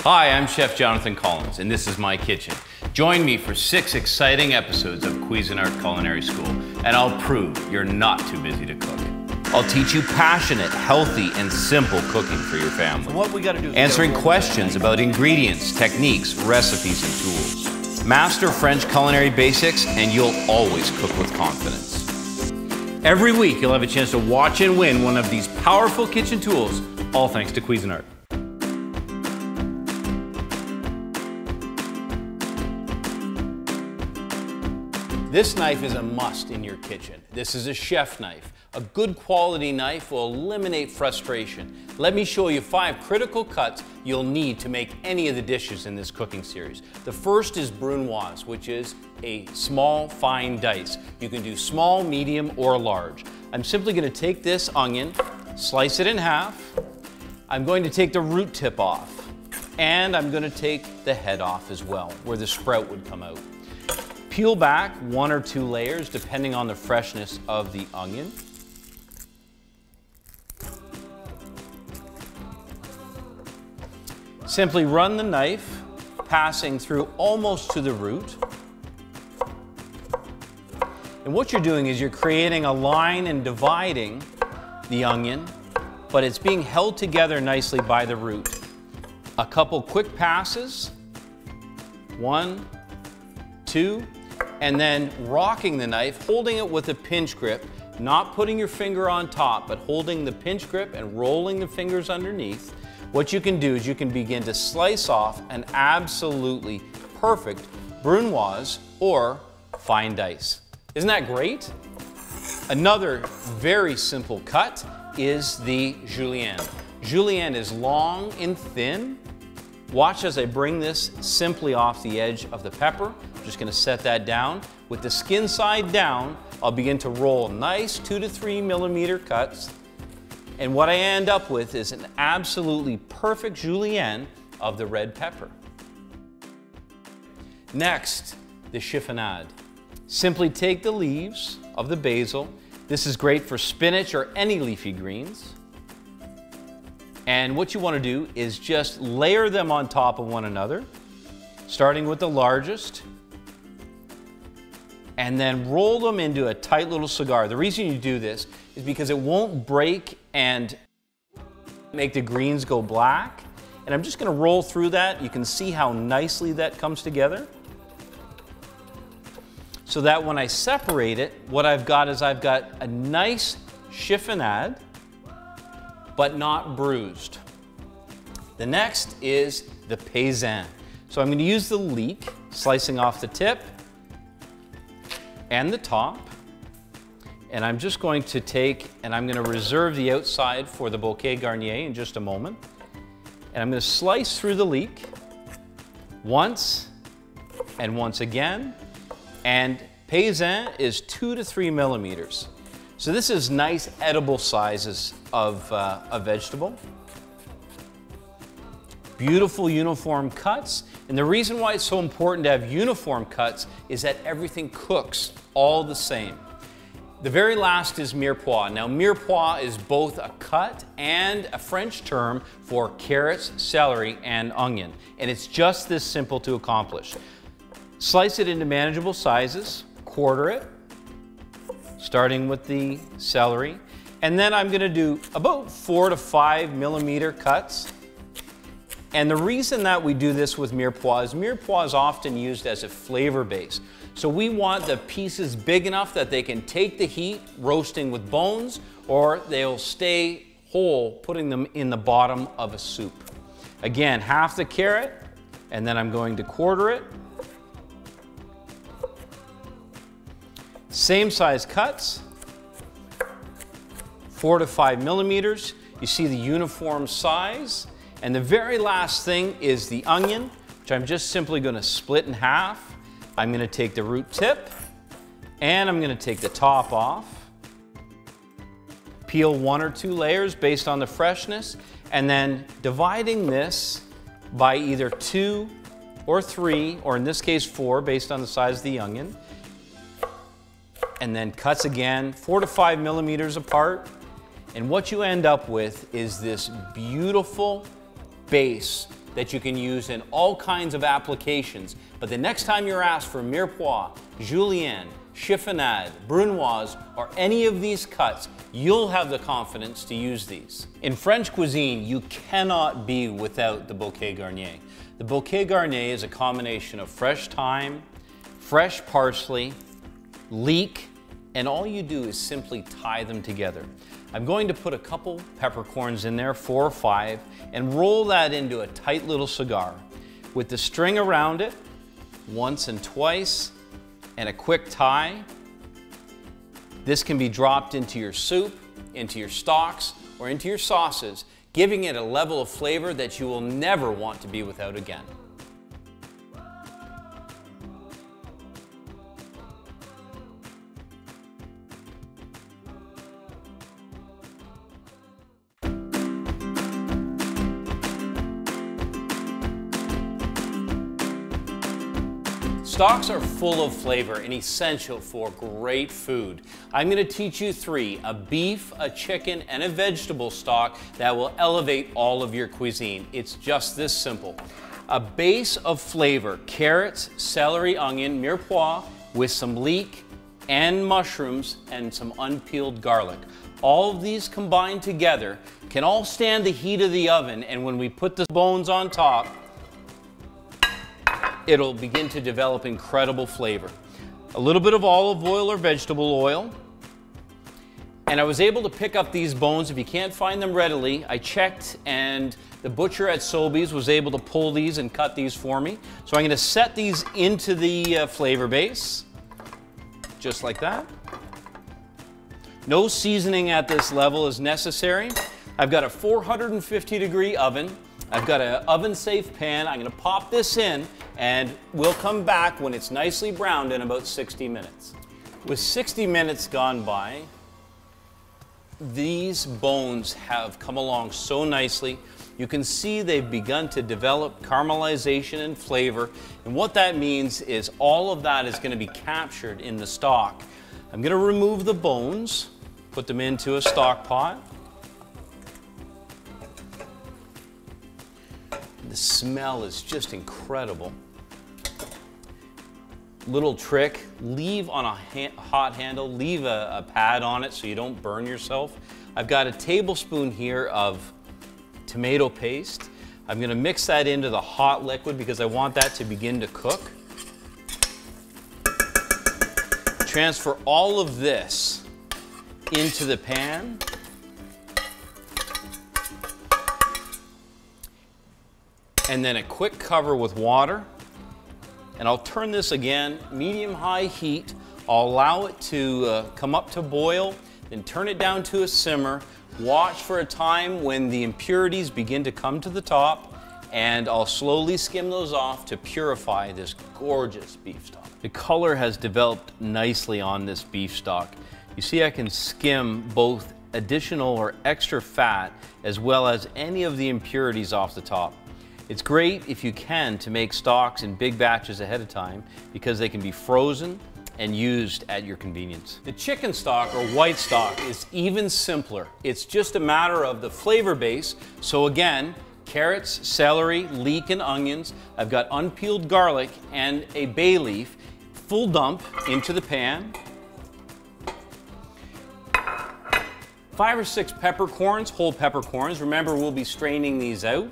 Hi, I'm Chef Jonathan Collins, and this is my kitchen. Join me for 6 exciting episodes of Cuisinart Culinary School, and I'll prove you're not too busy to cook. I'll teach you passionate, healthy, and simple cooking for your family. So what we gotta do is answering questions about ingredients, techniques, recipes, and tools. Master French culinary basics, and you'll always cook with confidence. Every week, you'll have a chance to watch and win one of these powerful kitchen tools, all thanks to Cuisinart. This knife is a must in your kitchen. This is a chef knife. A good quality knife will eliminate frustration. Let me show you 5 critical cuts you'll need to make any of the dishes in this cooking series. The first is Brunoise, which is a small, fine dice. You can do small, medium, or large. I'm simply going to take this onion, slice it in half. I'm going to take the root tip off, and I'm going to take the head off as well, where the sprout would come out. Peel back 1 or 2 layers depending on the freshness of the onion. Simply run the knife, passing through almost to the root. And what you're doing is you're creating a line and dividing the onion, but it's being held together nicely by the root. A couple quick passes, 1, 2, and then rocking the knife, holding it with a pinch grip, not putting your finger on top, but holding the pinch grip and rolling the fingers underneath. What you can do is you can begin to slice off an absolutely perfect Brunoise or fine dice. Isn't that great? Another very simple cut is the Julienne. Julienne is long and thin. Watch as I bring this simply off the edge of the pepper. I'm just going to set that down. With the skin side down, I'll begin to roll nice 2 to 3 millimeter cuts. And what I end up with is an absolutely perfect Julienne of the red pepper. Next, the Chiffonade. Simply take the leaves of the basil. This is great for spinach or any leafy greens. And what you want to do is just layer them on top of one another, starting with the largest, and then roll them into a tight little cigar. The reason you do this is because it won't break and make the greens go black. And I'm just going to roll through that. You can see how nicely that comes together. So that when I separate it, what I've got is I've got a nice chiffonade, but not bruised. The next is the Paysanne. So I'm going to use the leek, slicing off the tip and the top. And I'm just going to take, and I'm going to reserve the outside for the Bouquet Garni in just a moment. And I'm going to slice through the leek once and once again. And Paysanne is 2 to 3 millimeters. So this is nice edible sizes of a vegetable. Beautiful uniform cuts. And the reason why it's so important to have uniform cuts is that everything cooks all the same. The very last is Mirepoix. Now Mirepoix is both a cut and a French term for carrots, celery, and onion. And it's just this simple to accomplish. Slice it into manageable sizes, quarter it, starting with the celery. And then I'm going to do about 4 to 5 millimeter cuts. And the reason that we do this with Mirepoix is often used as a flavor base. So we want the pieces big enough that they can take the heat roasting with bones, or they'll stay whole putting them in the bottom of a soup. Again, half the carrot, and then I'm going to quarter it. Same size cuts, 4 to 5 millimeters. You see the uniform size. And the very last thing is the onion, which I'm just simply going to split in half. I'm going to take the root tip, and I'm going to take the top off. Peel 1 or 2 layers based on the freshness, and then dividing this by either 2 or 3, or in this case 4, based on the size of the onion. And then cuts again, 4 to 5 millimeters apart. And what you end up with is this beautiful base that you can use in all kinds of applications. But the next time you're asked for Mirepoix, Julienne, Chiffonade, Brunoise, or any of these cuts, you'll have the confidence to use these. In French cuisine, you cannot be without the Bouquet Garni. The Bouquet Garni is a combination of fresh thyme, fresh parsley, leek, and all you do is simply tie them together. I'm going to put a couple peppercorns in there, 4 or 5, and roll that into a tight little cigar. With the string around it, once and twice, and a quick tie. This can be dropped into your soup, into your stocks, or into your sauces, giving it a level of flavor that you will never want to be without again. Stocks are full of flavor and essential for great food. I'm going to teach you 3, a beef, a chicken, and a vegetable stock that will elevate all of your cuisine. It's just this simple. A base of flavor, carrots, celery, onion, mirepoix, with some leek and mushrooms and some unpeeled garlic. All of these combined together can all stand the heat of the oven, and when we put the bones on top, it'll begin to develop incredible flavor. A little bit of olive oil or vegetable oil. And I was able to pick up these bones. If you can't find them readily, I checked, and the butcher at Sobeys was able to pull these and cut these for me. So I'm going to set these into the flavor base, just like that. No seasoning at this level is necessary. I've got a 450-degree oven. I've got an oven-safe pan. I'm going to pop this in, and we'll come back when it's nicely browned in about 60 minutes. With 60 minutes gone by, these bones have come along so nicely. You can see they've begun to develop caramelization and flavor, and what that means is all of that is going to be captured in the stock. I'm going to remove the bones, put them into a stock pot. The smell is just incredible. Little trick, leave on a hot handle, leave a pad on it so you don't burn yourself. I've got a tablespoon here of tomato paste. I'm going to mix that into the hot liquid because I want that to begin to cook. Transfer all of this into the pan. And then a quick cover with water. And I'll turn this again, medium-high heat. I'll allow it to come up to boil, then turn it down to a simmer. Watch for a time when the impurities begin to come to the top, and I'll slowly skim those off to purify this gorgeous beef stock. The color has developed nicely on this beef stock. You see I can skim both additional or extra fat as well as any of the impurities off the top. It's great if you can to make stocks in big batches ahead of time because they can be frozen and used at your convenience. The chicken stock or white stock is even simpler. It's just a matter of the flavor base. So again, carrots, celery, leek, and onions. I've got unpeeled garlic and a bay leaf. Full dump into the pan. 5 or 6 peppercorns, whole peppercorns. Remember, we'll be straining these out.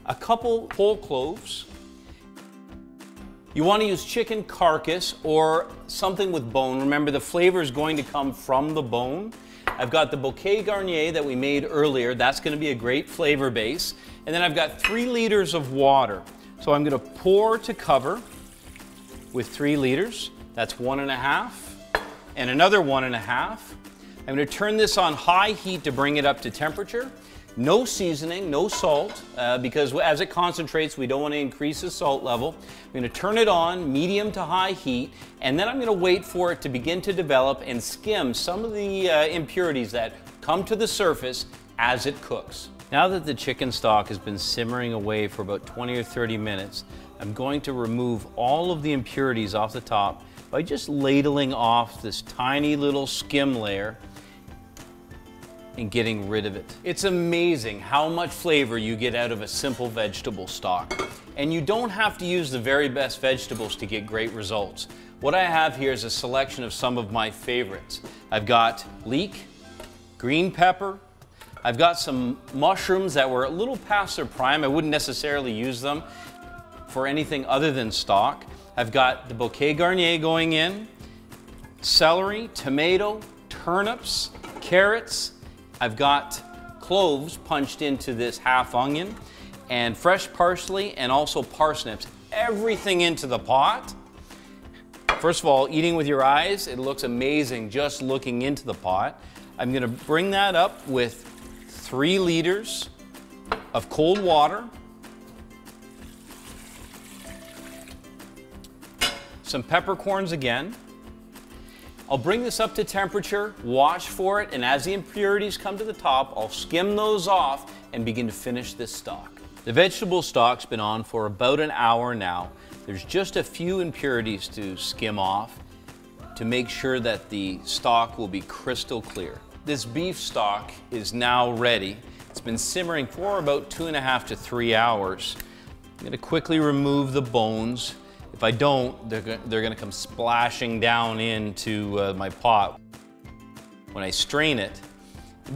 A couple whole cloves. You want to use chicken carcass or something with bone. Remember, the flavor is going to come from the bone. I've got the Bouquet Garni that we made earlier. That's going to be a great flavor base. And then I've got 3 liters of water. So I'm going to pour to cover with 3 liters. That's 1.5. And another 1.5. I'm going to turn this on high heat to bring it up to temperature. No seasoning, no salt, because as it concentrates, we don't want to increase the salt level. I'm going to turn it on medium to high heat, and then I'm going to wait for it to begin to develop and skim some of the impurities that come to the surface as it cooks. Now that the chicken stock has been simmering away for about 20 or 30 minutes, I'm going to remove all of the impurities off the top by just ladling off this tiny little skim layer and getting rid of it. It's amazing how much flavor you get out of a simple vegetable stock. And you don't have to use the very best vegetables to get great results. What I have here is a selection of some of my favorites. I've got leek, green pepper, I've got some mushrooms that were a little past their prime. I wouldn't necessarily use them for anything other than stock. I've got the Bouquet Garni going in, celery, tomato, turnips, carrots. I've got cloves punched into this half onion, and fresh parsley and also parsnips. Everything into the pot. First of all, eating with your eyes, it looks amazing just looking into the pot. I'm gonna bring that up with 3 liters of cold water, some peppercorns again. I'll bring this up to temperature, watch for it, and as the impurities come to the top, I'll skim those off and begin to finish this stock. The vegetable stock's been on for about an hour now. There's just a few impurities to skim off to make sure that the stock will be crystal clear. This beef stock is now ready. It's been simmering for about 2.5 to 3 hours. I'm gonna quickly remove the bones. If I don't, they're gonna come splashing down into my pot. When I strain it,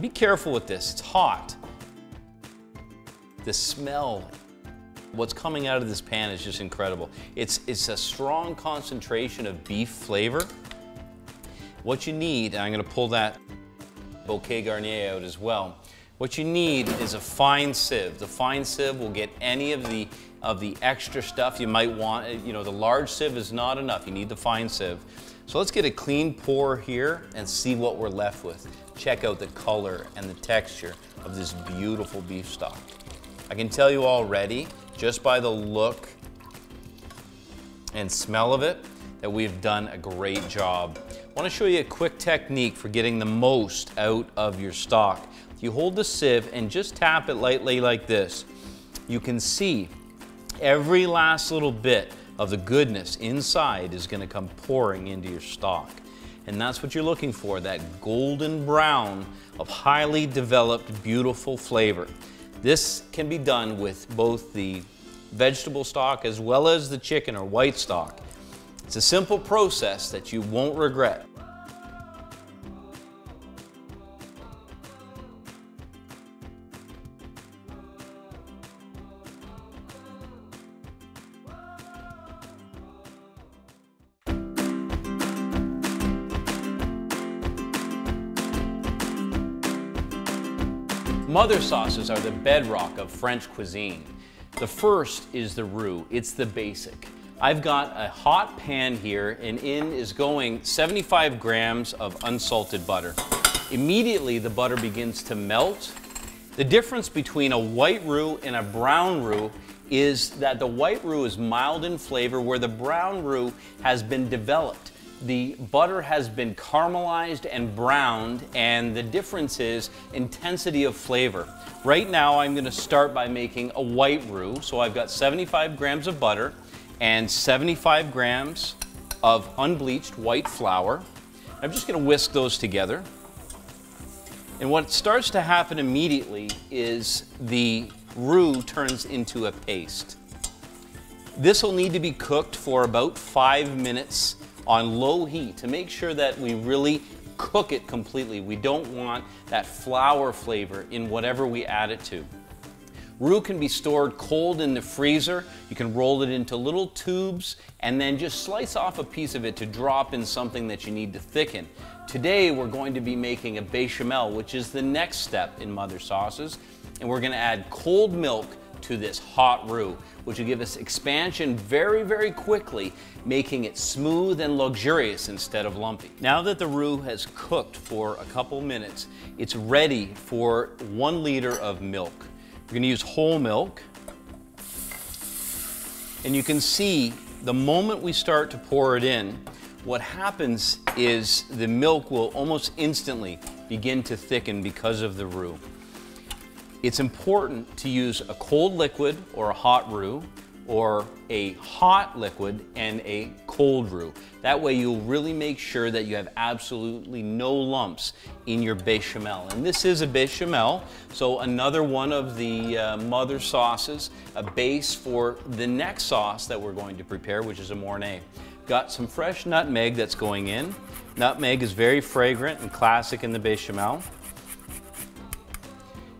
be careful with this, it's hot. The smell, what's coming out of this pan is just incredible. It's a strong concentration of beef flavor. What you need, and I'm gonna pull that Bouquet Garni out as well. What you need is a fine sieve. The fine sieve will get any of the extra stuff you might want. You know, the large sieve is not enough. You need the fine sieve. So let's get a clean pour here and see what we're left with. Check out the color and the texture of this beautiful beef stock. I can tell you already, just by the look and smell of it, that we've done a great job. I want to show you a quick technique for getting the most out of your stock. If you hold the sieve and just tap it lightly like this, you can see every last little bit of the goodness inside is going to come pouring into your stock. And that's what you're looking for, that golden brown of highly developed, beautiful flavor. This can be done with both the vegetable stock as well as the chicken or white stock. It's a simple process that you won't regret. Mother sauces are the bedrock of French cuisine. The first is the roux. It's the basic. I've got a hot pan here, and in is going 75 grams of unsalted butter. Immediately the butter begins to melt. The difference between a white roux and a brown roux is that the white roux is mild in flavor, where the brown roux has been developed. The butter has been caramelized and browned, and the difference is intensity of flavor. Right now I'm going to start by making a white roux. So I've got 75 grams of butter and 75 grams of unbleached white flour. I'm just going to whisk those together. And what starts to happen immediately is the roux turns into a paste. This will need to be cooked for about 5 minutes on low heat to make sure that we really cook it completely. We don't want that flour flavor in whatever we add it to. Roux can be stored cold in the freezer. You can roll it into little tubes and then just slice off a piece of it to drop in something that you need to thicken. Today we're going to be making a bechamel, which is the next step in mother sauces, and we're going to add cold milk to this hot roux, which will give us expansion very, very quickly, making it smooth and luxurious instead of lumpy. Now that the roux has cooked for a couple minutes, it's ready for 1 liter of milk. We're going to use whole milk, and you can see the moment we start to pour it in, what happens is the milk will almost instantly begin to thicken because of the roux. It's important to use a cold liquid or a hot roux or a hot liquid and a cold roux. That way you'll really make sure that you have absolutely no lumps in your bechamel. And this is a bechamel, so another one of the mother sauces, a base for the next sauce that we're going to prepare, which is a Mornay. Got some fresh nutmeg that's going in. Nutmeg is very fragrant and classic in the bechamel.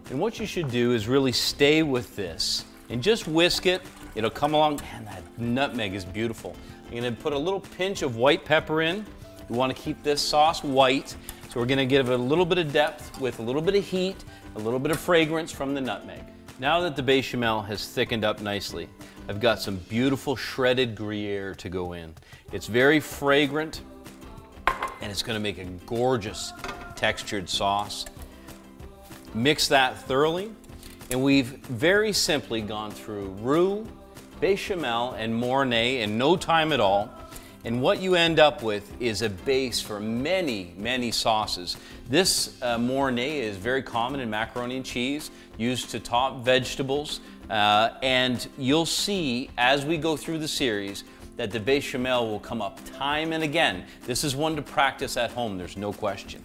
And what you should do is really stay with this and just whisk it. It'll come along. Man, that nutmeg is beautiful. I'm going to put a little pinch of white pepper in. We want to keep this sauce white, so we're going to give it a little bit of depth with a little bit of heat, a little bit of fragrance from the nutmeg. Now that the bechamel has thickened up nicely, I've got some beautiful shredded Gruyere to go in. It's very fragrant, and it's going to make a gorgeous textured sauce. Mix that thoroughly, and we've very simply gone through roux, bechamel, and Mornay in no time at all. And what you end up with is a base for many, many sauces. This Mornay is very common in macaroni and cheese, used to top vegetables. And you'll see as we go through the series that the bechamel will come up time and again. This is one to practice at home, there's no question.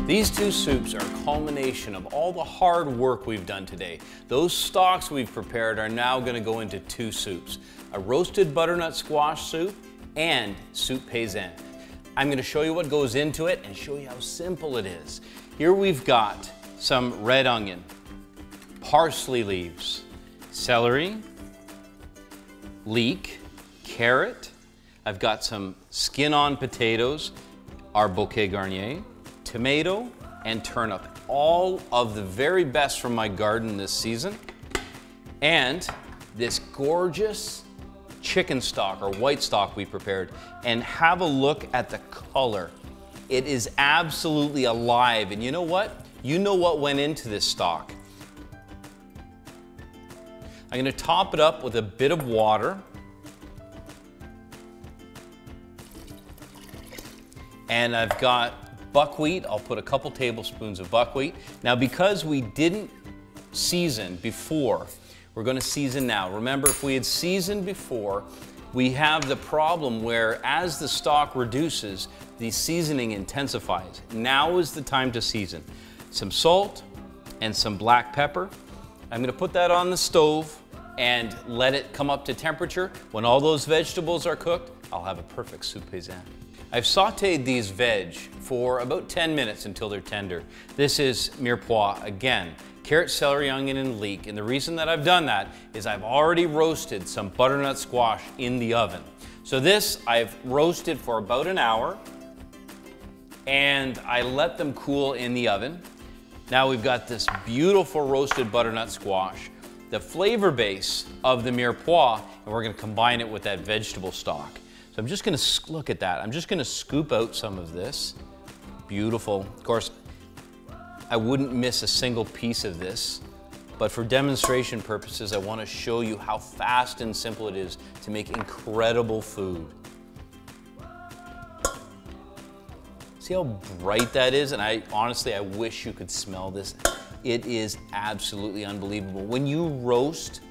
These two soups are a culmination of all the hard work we've done today. Those stocks we've prepared are now going to go into two soups, a roasted butternut squash soup and soup Paysanne. I'm going to show you what goes into it and show you how simple it is. Here we've got some red onion, parsley leaves, celery, leek, carrot. I've got some skin-on potatoes, our Bouquet Garni, tomato, and turnip. All of the very best from my garden this season. And this gorgeous chicken stock or white stock we prepared. And have a look at the color. It is absolutely alive. And you know what? You know what went into this stock. I'm going to top it up with a bit of water. And I've got buckwheat. I'll put a couple tablespoons of buckwheat. Now, because we didn't season before, we're going to season now. Remember, if we had seasoned before, we have the problem where as the stock reduces, the seasoning intensifies. Now is the time to season. Some salt and some black pepper. I'm going to put that on the stove and let it come up to temperature. When all those vegetables are cooked, I'll have a perfect soup Paysanne. I've sauteed these veg for about 10 minutes until they're tender. This is Mirepoix again, carrot, celery, onion, and leek. And the reason that I've done that is I've already roasted some butternut squash in the oven. So this I've roasted for about an hour and I let them cool in the oven. Now we've got this beautiful roasted butternut squash, the flavor base of the Mirepoix, and we're going to combine it with that vegetable stock. So I'm just going to look at that. I'm just going to scoop out some of this. Beautiful. Of course, I wouldn't miss a single piece of this, but for demonstration purposes, I want to show you how fast and simple it is to make incredible food. See how bright that is? And honestly, I wish you could smell this. It is absolutely unbelievable. When you roast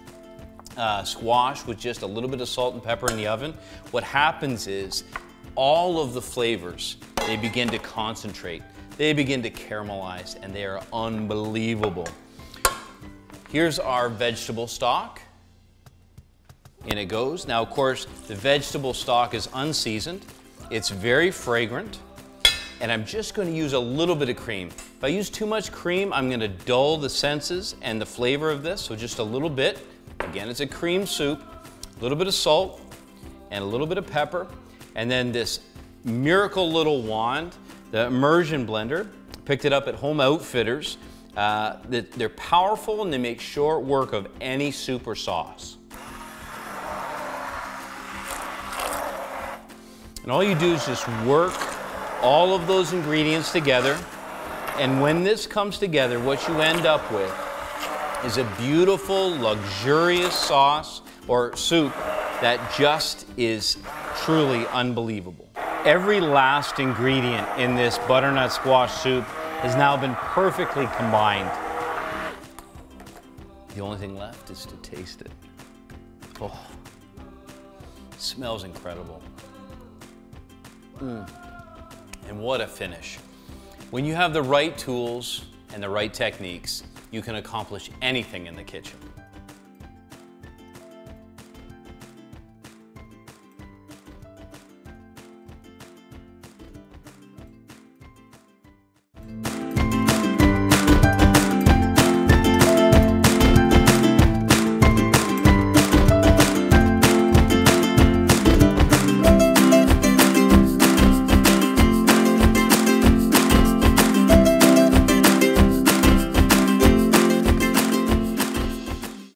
squash with just a little bit of salt and pepper in the oven, what happens is all of the flavors, they begin to concentrate, they begin to caramelize, and they are unbelievable. Here's our vegetable stock. In it goes. Now, of course, the vegetable stock is unseasoned. It's very fragrant, and I'm just going to use a little bit of cream. If I use too much cream, I'm going to dull the senses and the flavor of this, so just a little bit. Again, it's a cream soup, a little bit of salt and a little bit of pepper, and then this miracle little wand, the immersion blender. Picked it up at Home Outfitters. They're powerful and they make short work of any soup or sauce. And all you do is just work all of those ingredients together. And when this comes together, what you end up with is a beautiful, luxurious sauce or soup that just is truly unbelievable. Every last ingredient in this butternut squash soup has now been perfectly combined. The only thing left is to taste it. Oh, it smells incredible. And what a finish. When you have the right tools and the right techniques, you can accomplish anything in the kitchen.